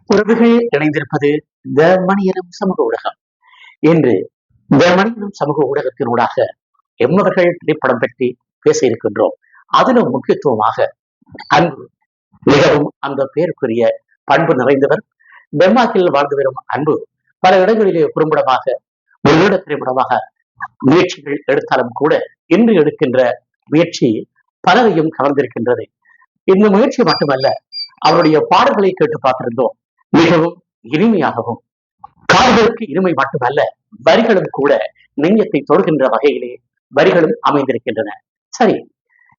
உறவுகள் இணைந்திருப்பது த மணியனும் சமூக ஊடகம். இன்று த மணியனும் சமூக ஊடகத்தினூடாக எம்மவர்கள் திரைப்படம் பற்றி பேச இருக்கின்றோம். அதிலும் முக்கியத்துவமாக அன்பு, மிகவும் அந்த பேருக்குரிய பண்பு நிறைந்தவர். டென்மார்க்கில் வாழ்ந்து வரும் அன்பு பல இடங்களிலே குறும்படமாக, ஒரு வருட திரைப்படமாக முயற்சிகள் எடுத்தாலும் கூட இன்று எடுக்கின்ற முயற்சி பலரையும் கவர்ந்திருக்கின்றது. இந்த முயற்சி மட்டுமல்ல, அவருடைய பாடல்களை கேட்டு பார்த்திருந்தோம். மிகவும் இனிமையாகவும், காதலுக்கு இனிமை மட்டுமல்ல, வரிகளும் கூட நெஞ்சத்தை தொடுகின்ற வகையிலே வரிகளும் அமைந்திருக்கின்றன. சரி,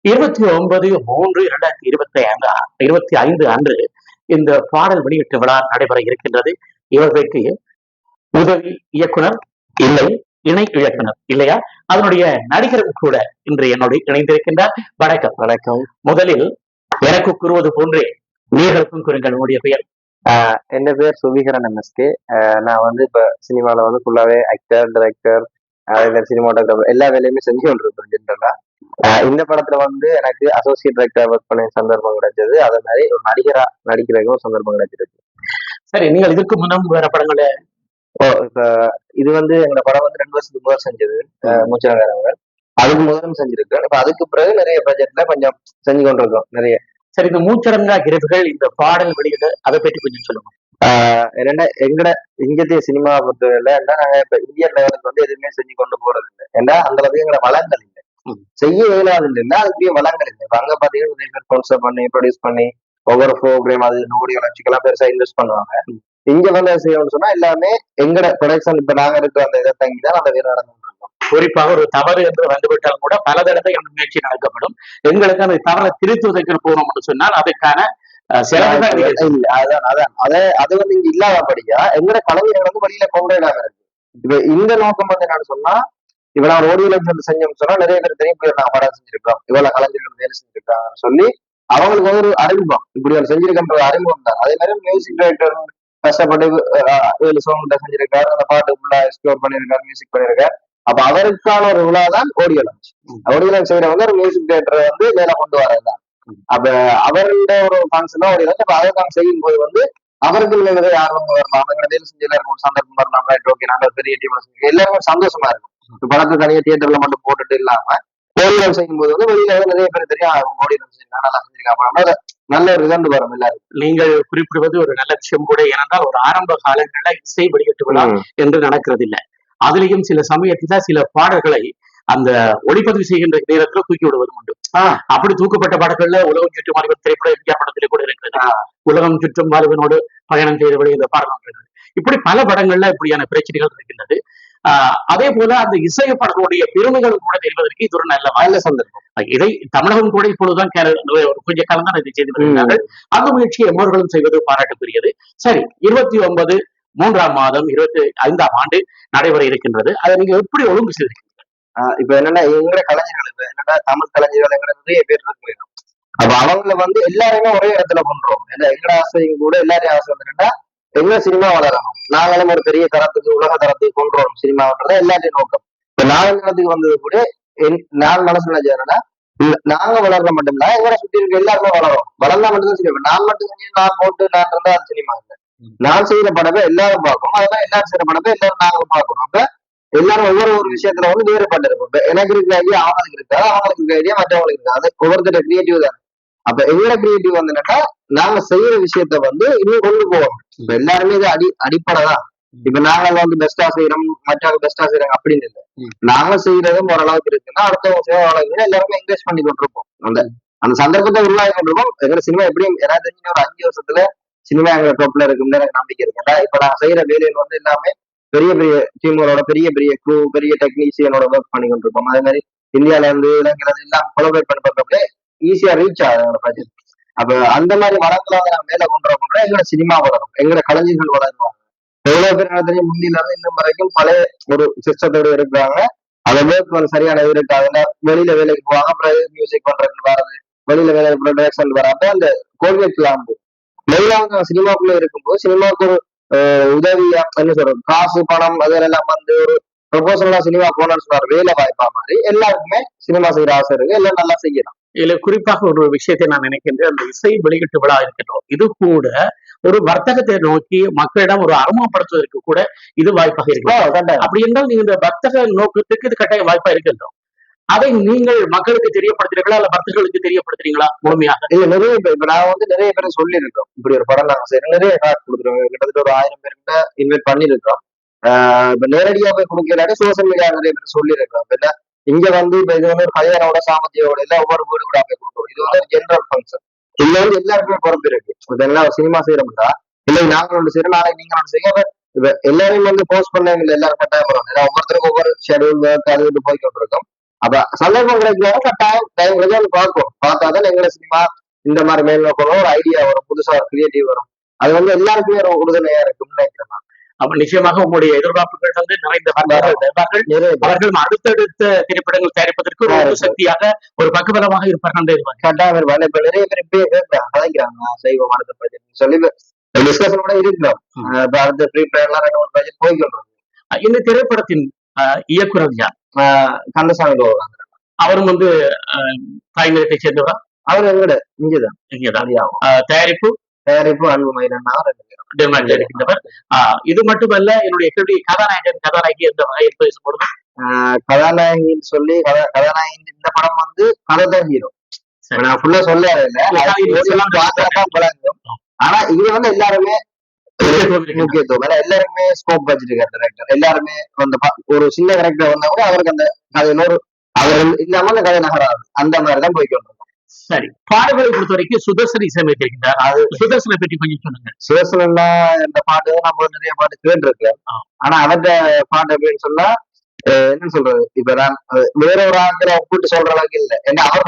29/3/2025 அன்று இந்த பாடல் வெளியீட்டு விழா நடைபெற இருக்கின்றது. இவர்களுக்கு உதவி இயக்குனர் இல்லை, இணை இயக்குனர் இல்லையா, அதனுடைய நடிகரும் கூட இன்று என்னோடு இணைந்திருக்கின்றார். வணக்கம். வணக்கம். முதலில் எனக்கு கூறுவது போன்றே நீர்களுக்கும் கூறுங்கள் உங்களுடைய பெயர். என் பேர் சுபிகரன் எம்எஸ்கே. நான் வந்து இப்ப சினிமால வந்து ஃபுல்லாவே ஆக்டர், டைரக்டர், சினிமாட்டோகிராஃபர் எல்லா வேலையுமே செஞ்சு கொண்டிருக்கேன் ஜென்ரலா. இந்த படத்துல வந்து எனக்கு அசோசியேட் டைரக்டர் ஒர்க் பண்ண சந்தர்ப்பம் கிடைச்சது. அதே மாதிரி ஒரு நடிகரா நடிக்கிறதுக்கும் சந்தர்ப்பம் கிடைச்சிருக்கு. சரி, நீங்கள் இதற்கு முன்னும் வேற படங்களை இப்ப இது வந்து எங்களோட படம் வந்து 2 வருஷத்துக்கு முதல் செஞ்சது மூச்சரங்காரங்க. அதுக்கு முதலும் செஞ்சிருக்கேன். இப்ப அதுக்கு பிறகு நிறைய பட்ஜெட்ல கொஞ்சம் செஞ்சு கொண்டிருக்கோம் நிறைய. சரி, இந்த மூச்சரங்கா கிருவுகள், இந்த பாடல் வெளியிட அதை பற்றி கொஞ்சம் சொல்லுங்க. என்னன்னா எங்கட இந்திய சினிமா பொறுத்தவரையில நாங்க இப்ப இந்தியன் லெவலுக்கு வந்து எதுவுமே செஞ்சு கொண்டு போறது இல்லை. ஏன்னா அந்த அளவுக்கு எங்களோட வளங்கள் இல்லை, செய்ய இயலாது இல்லை, அதுக்குரிய வளங்கள் இல்லை. இப்ப அங்க பாத்தீங்கன்னா ஸ்பான்சர் பண்ணி ப்ரொடியூஸ் பண்ணி ஒவ்வொரு ப்ரோக்ராம் அது நோடி வளர்ச்சிக்கெல்லாம் பெருசா இன்வெஸ்ட் பண்ணுவாங்க. இங்க வந்து செய்யணும்னு சொன்னா எல்லாமே எங்கட ப்ரொடக்ஷன் இப்ப நாங்க இருக்கிற அந்த இதை தங்கிதான் அந்த வேலை நடந்துட்டு இருக்கோம். குறிப்பாக ஒரு தவறு என்று வந்துவிட்டாலும் கூட பல தடவை அந்த முயற்சி நடக்கப்படும். எங்களுக்கு அந்த தவறை திருத்துவதற்கு போகணும்னு சொன்னால் அதுக்கான அது வந்து இங்க இல்லாதபடியா எங்கட கலைஞர்கள் வந்து வழியில கொண்டாடாம இருக்கு. இப்ப இந்த நோக்கம் வந்து என்னன்னு சொன்னா, இப்ப நான் ஓடியில செஞ்சோம்னு சொன்னா நிறைய பேர் தெரியும் நான் படம் செஞ்சிருக்கோம், இவ்வளவு கலைஞர்கள் வேலை செஞ்சிருக்காங்கன்னு சொல்லி அவங்களுக்கு ஒரு அறிமுகம், இப்படி ஒரு செஞ்சிருக்கின்ற அறிமுகம் தான். அதே மாதிரி மியூசிக் டைரக்டர் கஷ்டப்பட்டு 7 சாங் செஞ்சிருக்காரு, அந்த பாட்டு ஃபுல்லா எக்ஸ்ப்ளோர் பண்ணிருக்காரு, மியூசிக் பண்ணிருக்காரு. அப்ப அவருக்கான ஒரு விழா தான் ஓடியோ லான்ச். ஓடியோ லான்ச் செய்யறவங்க ஒரு மியூசிக் டைரக்டரை வந்து மேல கொண்டு வரதுதான். அப்ப அவருடைய ஒரு ஃபங்க்ஷன் தான் ஓடியோ லான்ச். அப்ப அதை நாங்க செய்யும் போது வந்து அவருக்கு நிறைய ஆர்வம் வரலாம், அவங்க வேலை செஞ்சு எல்லாருக்கும் ஒரு சந்தர்ப்பம் வரலாம். ரைட், ஓகே, நாங்க பெரிய டீம் எல்லாருமே சந்தோஷமா இருக்கும். படத்தை தனியா தியேட்டர்ல மட்டும் போட்டுட்டு இல்லாம ஓடியோ லான்ச் செய்யும் போது வந்து வெளியில நிறைய பேர் தெரியும் ஓடியோ லான்ச் நல்லா செஞ்சிருக்காங்க, நல்ல ஒரு ரிசல்ட் வரும் எல்லாரும். நீங்கள் குறிப்பிடுவது ஒரு நல்ல விஷயம் கூட. ஏனென்றால் ஒரு ஆரம்ப காலங்கள்ல இசை வெளியிட்டு விழா என்று நடக்கிறது இல்லை. அதுலயும் சில சமயத்துல சில பாடல்களை அந்த ஒளிப்பதிவு செய்கின்ற நேரத்துல தூக்கி விடுவது உண்டு. அப்படி தூக்கப்பட்ட பாடல்கள்ல உலகம் சுற்றும் வாலிபன் திரைப்பட இந்தியா படத்திலே கூட இருக்கிறது. உலகம் சுற்றும் வாலிபனோடு பயணம் செய்த வழி இந்த பாடல் இருக்கிறது. இப்படி பல படங்கள்ல இப்படியான பிரச்சனைகள் இருக்கின்றது. அதே போல அந்த இசையப்படங்களுடைய பெருமைகளும் கூட தெரிவதற்கு இது ஒரு நல்ல சந்தர்ப்பம். இதை தமிழகம் கூட இப்பொழுதுதான் கொஞ்ச காலம் தான் இதை செய்து வருகிறார்கள். அந்த முயற்சியை எம்மர்களும் செய்வது பாராட்டுக்குரியது. சரி, 29/3/2025 நடைபெற இருக்கின்றது. அதை நீங்க எப்படி ஒழுங்கு செய்திருக்கீங்க? இப்ப என்னன்னா எங்க கலைஞர்கள், இப்ப என்னன்னா தமிழ் கலைஞர்கள் நிறைய பேர் இருக்கு. அப்ப அவங்கள வந்து எல்லாருமே ஒரே இடத்துல பண்றோம். எங்கட ஆசையும் கூட எல்லாரையும் ஆசை வந்து என்னன்னா எங்க சினிமா வளரணும், நாங்களும் ஒரு பெரிய தரத்துக்கு உலக தரத்துக்கு கொண்டுறோம் சினிமான்றத எல்லாத்தையும் நோக்கம். இப்ப நாலு வந்து கூட நான் மனசு நினைச்சதுன்னா நாங்க வளர்ற மட்டும் இல்ல, எங்களை சுத்தி இருக்க எல்லாருமே வளரும். வளர்ந்தா மட்டும்தான் சினிமா. நான் மட்டும் செஞ்சு நான் போட்டு நான் இருந்தா அது சினிமா இல்லை. நான் செய்யற படத்தை எல்லாரும் பார்க்கணும், அதெல்லாம் எல்லாரும் செய்யற படத்தை எல்லாரும் நாங்களும் பார்க்கணும். அப்ப எல்லாரும் ஒவ்வொரு விஷயத்துல வந்து வேறுபட்டு இருக்கும். எனக்கு இருக்கிற ஐடியா அவங்களுக்கு இருக்காது, அவங்களுக்கு இருக்கிற ஐடியா மற்றவங்களுக்கு இருக்காது. ஒவ்வொருத்தர கிரியேட்டிவ் தான். அப்ப எங்களோட கிரியேட்டிவ் வந்து என்னன்னா நாங்க செய்யற விஷயத்த வந்து இன்னும் கொண்டு போவோம். இப்ப எல்லாருமே இது அடிப்படை தான். இப்ப நாங்க வந்து பெஸ்டா செய்யறோம், மற்றவங்க பெஸ்டா செய்யறாங்க அப்படின்னு இல்லை. நாங்க செய்யறதும் ஓரளவுக்கு இருக்குன்னா அடுத்தவங்க செய்ய எல்லாருமே என்கரேஜ் பண்ணி கொண்டிருப்போம். அந்த சந்தர்ப்பத்தை உருவாக்கி கொண்டிருப்போம். எங்க சினிமா எப்படியும் எனக்கு தெரிஞ்ச ஒரு 5 வருஷத்துல சினிமா எங்க டொப்ல இருக்குன்னு எனக்கு நம்பிக்கை இருக்கு. ஏன்னா இப்ப நான் செய்யற வேலையில் வந்து எல்லாமே பெரிய பெரிய டீமோட பெரிய பெரிய க்ரூ, பெரிய டெக்னீஷியனோட ஒர்க் பண்ணி கொண்டிருப்போம். அதே மாதிரி இந்தியால இருந்து இலங்கையில எல்லாம் கொலாபரேட் பண்ணி பண்றப்பே ஈஸியா ரீச் ஆகுது பட்ஜெட். அப்ப அந்த மாதிரி வளங்களை வந்து நம்ம மேல கொண்டு வர எங்களோட சினிமா வளரும், எங்களோட கலைஞர்கள் வளருவாங்க. எவ்வளவு பேர் நடத்தின முந்தில இருந்து இன்னும் வரைக்கும் பழைய ஒரு சிஸ்டத்தோட இருக்கிறாங்க. அதை ஒர்க் சரியான இது இருக்காதுன்னா வெளியில வேலைக்கு போவாங்க, பிரைவேட் மியூசிக் பண்றதுன்னு வராது, வெளியில வேலை ப்ரொடக்ஷன் வராது. அந்த கோல்கேட் லாம்பு மெயினாக சினிமாக்குள்ள இருக்கும்போது சினிமாவுக்கு ஒரு உதவியா என்ன சொல்றது, காசு பணம் அதெல்லாம் வந்து ஒரு ப்ரொபோசலா சினிமா போனோம்னு சொன்னார், வேலை வாய்ப்பா மாதிரி எல்லாருக்குமே சினிமா செய்யற ஆசை இருக்கு, எல்லாம் நல்லா செய்யலாம். இதுல குறிப்பாக ஒரு விஷயத்தை நான் நினைக்கின்றேன். அந்த இசை வெளியீட்டு விழா இருக்கின்றோம், இது கூட ஒரு வர்த்தகத்தை நோக்கி மக்களிடம் ஒரு அறிமுகப்படுத்துவதற்கு கூட இது வாய்ப்பாக இருக்கு. அப்படி என்றால் நீங்க இந்த வர்த்தக நோக்கத்துக்கு இது கட்டாய வாய்ப்பா இருக்கின்றோம். அதை நீங்கள் மக்களுக்கு தெரியப்படுத்துறீங்களா இல்ல வர்த்தகர்களுக்கு தெரியப்படுத்துறீங்களா முழுமையாக? இல்ல நிறைய பேர் இப்ப நான் வந்து நிறைய பேரை சொல்லியிருக்கோம் இப்படி ஒரு படம் நாங்க சரி நிறைய கார்டு கொடுத்துருவோம் கிட்டத்தட்ட ஒரு 1000 பேர்கிட்ட இன்வைட் பண்ணிருக்கோம். இப்ப நேரடியா போய் கொடுக்கலாட்டி சோசியல் மீடியா நிறைய பேர் சொல்லியிருக்கோம். இல்ல இங்க வந்து இப்ப இது வந்து ஒரு கல்யாணோட சாமத்தியோட எல்லாம் ஒவ்வொரு வீடு வீடா போய் கொடுக்குறோம். இது வந்து ஒரு ஜெனரல் ஃபங்க்ஷன். இதுல வந்து எல்லாருக்குமே பொறுப்பு இருக்கு. இதெல்லாம் சினிமா செய்யறோம்னா இல்லை நாங்கள் ஒன்று செய்யறோம் நாளைக்கு நீங்க ஒன்று செய்ய இப்ப எல்லாரையும் வந்து போஸ்ட் பண்ணாங்க எல்லாரும் கட்டாயம் வரும். ஏன்னா ஒவ்வொருத்தருக்கும் ஒவ்வொரு ஷெடியூல் ஒர்க் அது இது போய்கிட்டு இருக்கோம். அப்ப சந்தர்ப்பம் கிடைக்கிறத கட்டாயம் டைம் வந்து பார்ப்போம். பார்த்தாதான் எங்களை சினிமா இந்த மாதிரி மேல் நோக்கம் ஒரு ஐடியா வரும், புதுசா ஒரு கிரியேட்டிவ் வரும். அது வந்து எல்லாருக்குமே ஒரு உறுதுணையா இருக்கும்னு நினைக்கிறேன். அப்ப நிச்சயமாக உங்களுடைய எதிர்பார்ப்புகள் வந்து நிறைந்த அவர்கள் அடுத்தடுத்த திரைப்படங்கள் தயாரிப்பதற்கு ஒரு சக்தியாக ஒரு பக்கபலமாக இருப்பார்கள். கட்டாயம் இருப்பாங்க. இப்ப நிறைய பேர் இப்பயே கதைக்கிறாங்க செய்வோம் அடுத்த ப்ராஜெக்ட் சொல்லி டிஸ்கஷன் கூட இருக்கிறோம். இப்ப அடுத்த ப்ரீ பிளான்லாம் 2-3 ப்ராஜெக்ட் போய்க்கொள்றோம். இந்த திரைப்படத்தின் இயக்குனர் யார்? கந்தசாமி அவரும் வந்து தாய்நிலத்தை சேர்ந்தவரா? அவர் எங்கட இங்கதான் தயாரிப்பு அன்பு மயிலன் இருக்கின்றவர். இது மட்டுமல்ல என்னுடைய கேள்வி கதாநாயகன் கதாநாயகி என்ற வகையில் பேசப்படுது. கதாநாயகின்னு சொல்லி கதாநாயகி இந்த படம் வந்து கதைதான் ஹீரோ. நான் ஃபுல்லா சொல்ல ஆனா இது வந்து எல்லாருமே முக்கியத்துவம். ஏன்னா எல்லாருமே ஸ்கோப் வச்சிருக்காரு டைரக்டர். எல்லாருமே அந்த ஒரு சின்ன கேரக்டர் வந்தா கூட அவருக்கு அந்த கதை இன்னொரு அவர் இல்லாம அந்த கதை நகராது. அந்த மாதிரிதான் போய்க்கொண்டு. சரி, பாடல்களை பொறுத்த வரைக்கும் சுதர்சன் இசையமைத்திருக்கிறார். அது சுதர்சனை பற்றி கொஞ்சம் சொல்லுங்க. சுதர்சனா இந்த பாட்டு நம்ம நிறைய பாட்டு கேட்டிருக்கேன். ஆனா அவற்ற பாட்டு அப்படின்னு சொன்னா என்ன சொல்றது, இப்ப நான் வேற ஒரு ஆட்களை ஒப்பிட்டு சொல்ற அளவுக்கு இல்லை. ஏன்னா அவர்